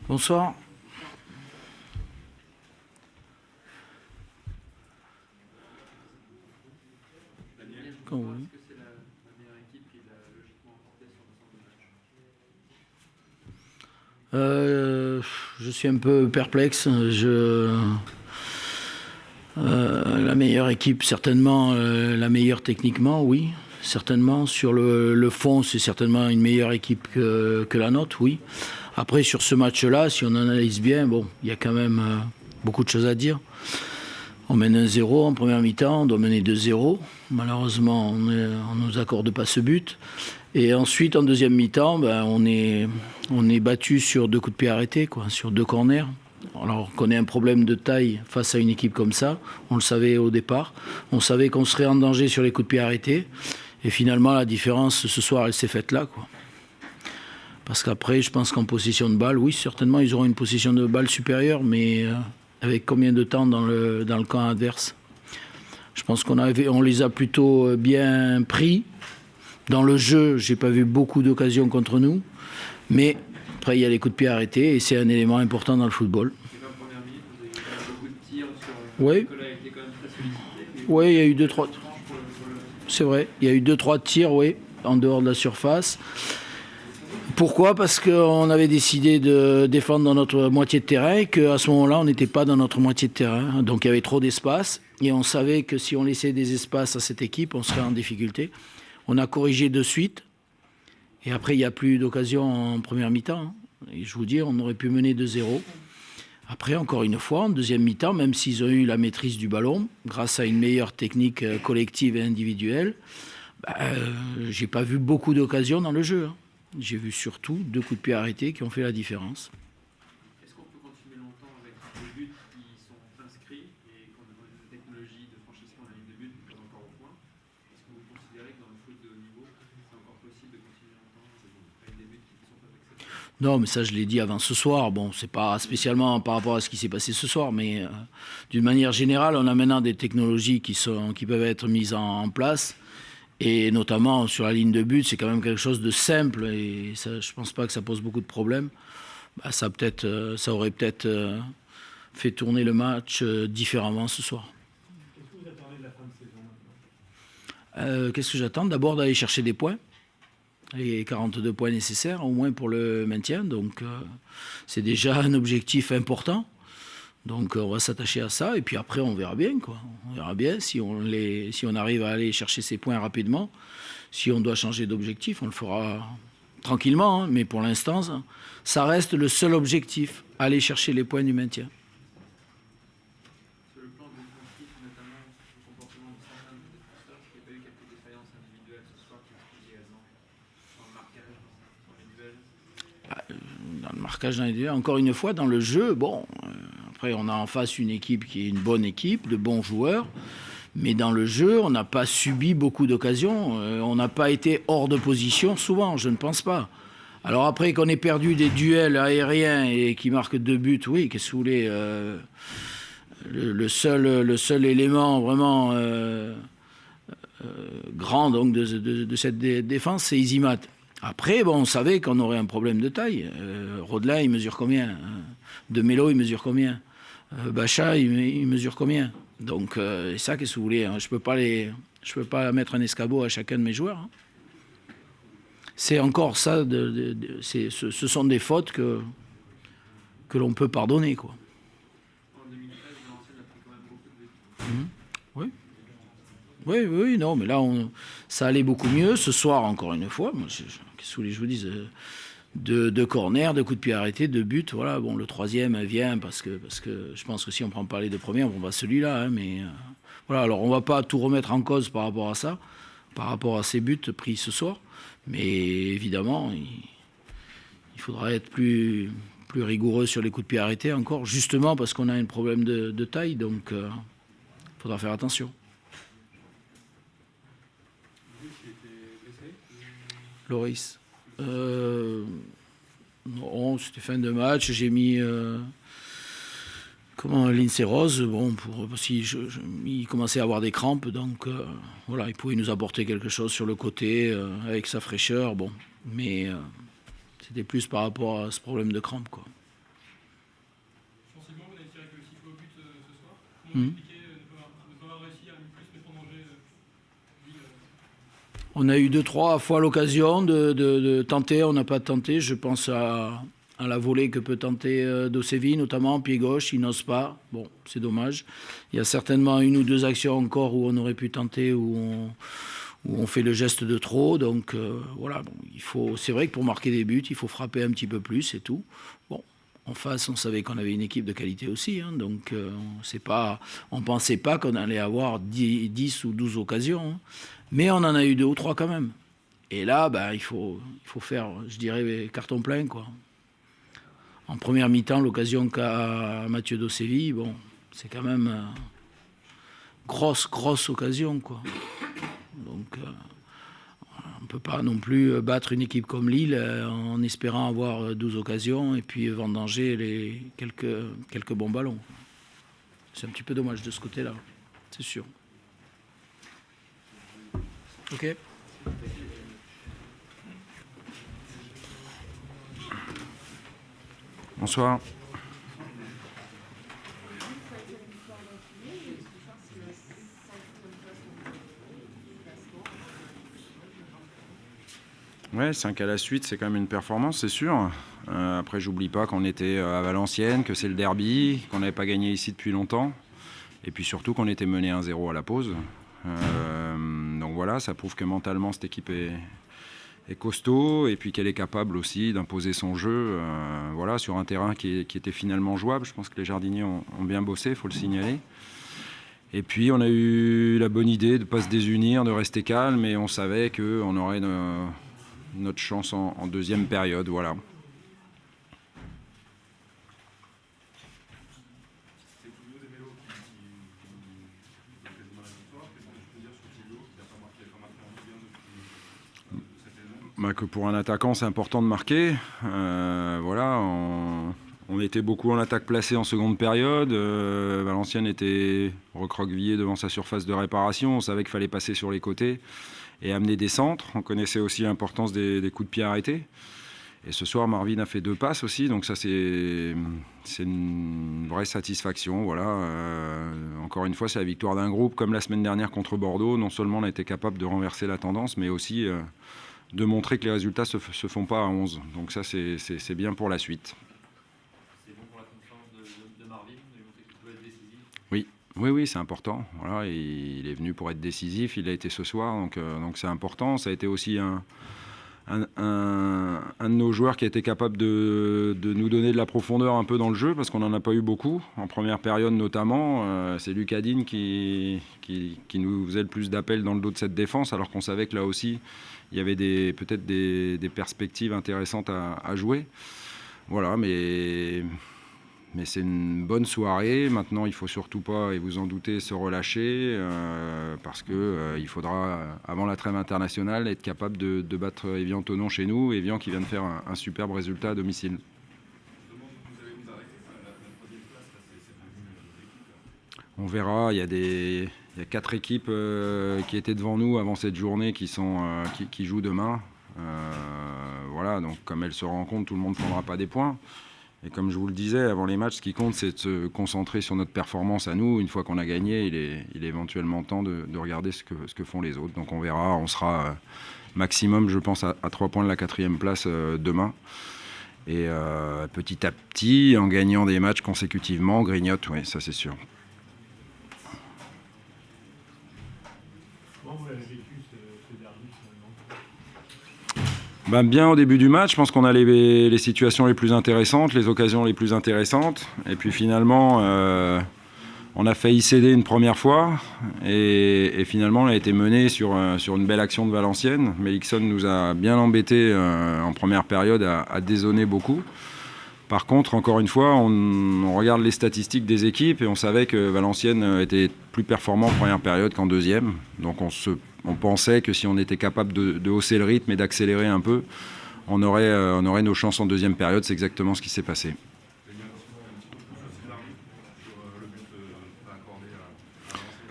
Bonsoir. Quand vous voulez. Je suis un peu perplexe. La meilleure équipe, certainement, la meilleure techniquement, oui. Certainement. Sur le fond, c'est certainement une meilleure équipe que la nôtre, oui. Après, sur ce match-là, si on analyse bien, bon, il y a quand même beaucoup de choses à dire. On mène 1-0 en première mi-temps, on doit mener 2-0. Malheureusement, on ne nous accorde pas ce but. Et ensuite, en deuxième mi-temps, on est battu sur 2 coups de pied arrêtés, sur 2 corners. Alors qu'on ait un problème de taille face à une équipe comme ça, on le savait au départ. On savait qu'on serait en danger sur les coups de pied arrêtés. Et finalement, la différence ce soir, elle s'est faite là, Parce qu'après, je pense qu'en possession de balle, oui, certainement, ils auront une possession de balle supérieure, mais avec combien de temps dans le camp adverse? Je pense on les a plutôt bien pris. Dans le jeu, je n'ai pas vu beaucoup d'occasions contre nous, mais après, il y a les coups de pied arrêtés, et c'est un élément important dans le football. Oui. Oui, il y a eu 2-3. C'est vrai, il y a eu 2-3 tirs, oui, en dehors de la surface. Pourquoi ? Parce qu'on avait décidé de défendre dans notre moitié de terrain et qu'à ce moment-là, on n'était pas dans notre moitié de terrain. Donc il y avait trop d'espace et on savait que si on laissait des espaces à cette équipe, on serait en difficulté. On a corrigé de suite et après, il n'y a plus d'occasion en première mi-temps. Et je vous dis, on aurait pu mener 2-0. Après, encore une fois, en deuxième mi-temps, même s'ils ont eu la maîtrise du ballon, grâce à une meilleure technique collective et individuelle, j'ai pas vu beaucoup d'occasions dans le jeu. J'ai vu surtout 2 coups de pied arrêtés qui ont fait la différence. Est-ce qu'on peut continuer longtemps avec des buts qui sont inscrits et qu'on a une technologie de franchissement de la ligne de but qui est encore au point? Est-ce que vous considérez que dans le foot de haut niveau, c'est encore possible de continuer longtemps avec des buts qui ne sont pas acceptés? Non, mais ça, je l'ai dit avant ce soir. Bon, c'est pas spécialement par rapport à ce qui s'est passé ce soir, mais d'une manière générale, on a maintenant des technologies qui peuvent être mises en place. Et notamment sur la ligne de but, c'est quand même quelque chose de simple et ça, je ne pense pas que ça pose beaucoup de problèmes. Ça aurait peut-être fait tourner le match différemment ce soir. Qu'est-ce que vous attendez de la fin de saison maintenant ? Qu'est-ce que j'attends ? D'abord d'aller chercher des points, les 42 points nécessaires au moins pour le maintien. Donc c'est déjà un objectif important. Donc on va s'attacher à ça et puis après on verra bien On verra bien si on arrive à aller chercher ces points rapidement. Si on doit changer d'objectif, on le fera tranquillement, mais pour l'instant ça reste le seul objectif, aller chercher les points du maintien. Sur le plan défensif, notamment le comportement de certains de défenseurs, est-ce qu'il n'y a pas eu quelques défaillances individuelles ce soir qui expliquent également dans le marquage, dans les duels? Dans le marquage individuel, encore une fois, dans le jeu, après, on a en face une équipe qui est une bonne équipe, de bons joueurs. Mais dans le jeu, on n'a pas subi beaucoup d'occasions. On n'a pas été hors de position souvent, je ne pense pas. Alors après, qu'on ait perdu des duels aériens et qui marquent 2 buts, oui, qu'est-ce que vous voulez le seul élément vraiment grand donc, de cette défense, c'est Isimat. Après, on savait qu'on aurait un problème de taille. Rodelin, il mesure combien De Melo, il mesure combien Bacha, il mesure combien? Donc, ça, qu'est-ce que vous voulez Je peux pas mettre un escabeau à chacun de mes joueurs. C'est encore ça, ce sont des fautes que l'on peut pardonner, En 2013, Valenciennes a pris quand même beaucoup de buts. Oui, non, mais là, ça allait beaucoup mieux. Ce soir, encore une fois, qu'est-ce que vous voulez que je vous dise de corner, de coups de pied arrêtés, de buts. Voilà, le troisième vient parce que je pense que si on prend pas les 2 premiers, on prend pas celui-là. Mais voilà, alors on va pas tout remettre en cause par rapport à ça, par rapport à ces buts pris ce soir. Mais évidemment, il faudra être plus rigoureux sur les coups de pied arrêtés encore, justement parce qu'on a un problème de taille. Donc, il faudra faire attention. Loris. Non, c'était fin de match. J'ai mis Comment Lindsay Rose, bon, il commençait à avoir des crampes, donc voilà, il pouvait nous apporter quelque chose sur le côté avec sa fraîcheur, bon, mais c'était plus par rapport à ce problème de crampes, quoi. Sensiblement, vous avez tiré que le sifflet au but ce soir. Comment vous expliquez ne pas avoir réussi à plus mettre en danger On a eu 2-3 fois l'occasion de tenter, on n'a pas tenté, je pense à la volée que peut tenter Dosevi, notamment pied gauche, il n'ose pas. Bon, c'est dommage. Il y a certainement une ou deux actions encore où on aurait pu tenter, où on fait le geste de trop. Donc voilà, bon, c'est vrai que pour marquer des buts, il faut frapper un petit peu plus, c'est tout. Bon, en face, on savait qu'on avait une équipe de qualité aussi, hein, donc on ne pensait pas qu'on allait avoir 10 ou 12 occasions, hein, mais on en a eu 2 ou 3 quand même. Et là, ben, il faut faire, je dirais, carton plein, quoi. En première mi-temps, l'occasion qu'a Mathieu Dosevi, bon, c'est quand même grosse occasion, quoi. Donc, on ne peut pas non plus battre une équipe comme Lille en espérant avoir 12 occasions et puis vendanger quelques bons ballons. C'est un petit peu dommage de ce côté-là, c'est sûr. Ok. Bonsoir. Ouais, 5 à la suite, c'est quand même une performance, c'est sûr. Après, j'oublie pas qu'on était à Valenciennes, que c'est le derby, qu'on n'avait pas gagné ici depuis longtemps. Et puis surtout qu'on était mené 1-0 à la pause. Donc voilà, ça prouve que mentalement, cette équipe est costaud et puis qu'elle est capable aussi d'imposer son jeu voilà, sur un terrain qui était finalement jouable. Je pense que les jardiniers ont bien bossé, il faut le signaler. Et puis on a eu la bonne idée de ne pas se désunir, de rester calme, et on savait qu'on aurait notre chance en deuxième période. Voilà. Que pour un attaquant, c'est important de marquer. Voilà, on était beaucoup en attaque placée en seconde période. Valenciennes était recroquevillé devant sa surface de réparation. On savait qu'il fallait passer sur les côtés et amener des centres. On connaissait aussi l'importance des coups de pied arrêtés. Et ce soir, Marvin a fait 2 passes aussi. Donc ça, c'est une vraie satisfaction. Voilà. Encore une fois, c'est la victoire d'un groupe. Comme la semaine dernière contre Bordeaux, non seulement on a été capable de renverser la tendance, mais aussi de montrer que les résultats se font pas à 11. Donc ça, c'est bien pour la suite. C'est bon pour la confiance de Marvin, de montrer qu'il peut être décisif. Oui, c'est important. Voilà, il est venu pour être décisif, il a été ce soir, donc c'est important. Ça a été aussi un de nos joueurs qui a été capable de nous donner de la profondeur un peu dans le jeu, parce qu'on n'en a pas eu beaucoup, en première période notamment. C'est Lucas Digne qui nous faisait le plus d'appels dans le dos de cette défense, alors qu'on savait que là aussi, il y avait peut-être des perspectives intéressantes à jouer. Voilà, mais c'est une bonne soirée. Maintenant, il ne faut surtout pas, et vous en doutez, se relâcher, parce qu'il faudra, avant la trêve internationale, être capable de battre Évian-Thonon chez nous. Évian qui vient de faire un superbe résultat à domicile. On verra, il y a 4 équipes qui étaient devant nous avant cette journée qui jouent demain. Voilà, donc comme elles se rencontrent, tout le monde ne prendra pas des points. Et comme je vous le disais, avant les matchs, ce qui compte, c'est de se concentrer sur notre performance à nous. Une fois qu'on a gagné, il est éventuellement temps de regarder ce que font les autres. Donc on verra, on sera maximum, je pense, à 3 points de la 4e place demain. Et petit à petit, en gagnant des matchs consécutivement, on grignote, oui, ça c'est sûr. Comment vous l'avez vécu ce derby finalement ? Bien au début du match, je pense qu'on a les situations les plus intéressantes, les occasions les plus intéressantes. Et puis finalement, on a failli céder une première fois. Et finalement, on a été mené sur une belle action de Valenciennes. Melikson nous a bien embêtés en première période, à dézonner beaucoup. Par contre, encore une fois, on regarde les statistiques des équipes et on savait que Valenciennes était plus performant en première période qu'en deuxième. Donc on pensait que si on était capable de hausser le rythme et d'accélérer un peu, on aurait nos chances en deuxième période. C'est exactement ce qui s'est passé.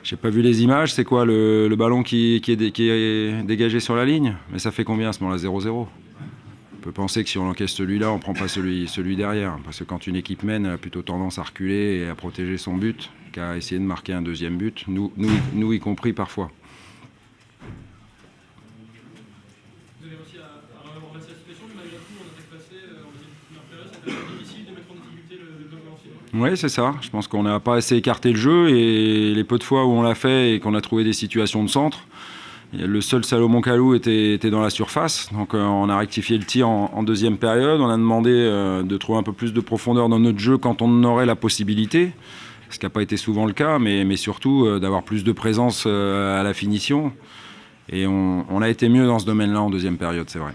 J'ai pas vu les images. C'est quoi le ballon qui est dégagé sur la ligne? Mais ça fait combien à ce moment-là? 0-0. On peut penser que si on encaisse celui-là, on ne prend pas celui derrière. Parce que quand une équipe mène, elle a plutôt tendance à reculer et à protéger son but qu'à essayer de marquer un deuxième but, nous y compris parfois. Vous avez réussi à renverser la situation, mais malgré tout, en attaque placée, en deuxième période, c'était difficile de mettre en difficulté le bloc valencien. Oui, c'est ça. Je pense qu'on n'a pas assez écarté le jeu et les peu de fois où on l'a fait et qu'on a trouvé des situations de centre, le seul Salomon Kalou était dans la surface. Donc on a rectifié le tir en deuxième période. On a demandé de trouver un peu plus de profondeur dans notre jeu quand on en aurait la possibilité, ce qui n'a pas été souvent le cas, mais surtout d'avoir plus de présence à la finition. Et on a été mieux dans ce domaine-là en deuxième période, c'est vrai.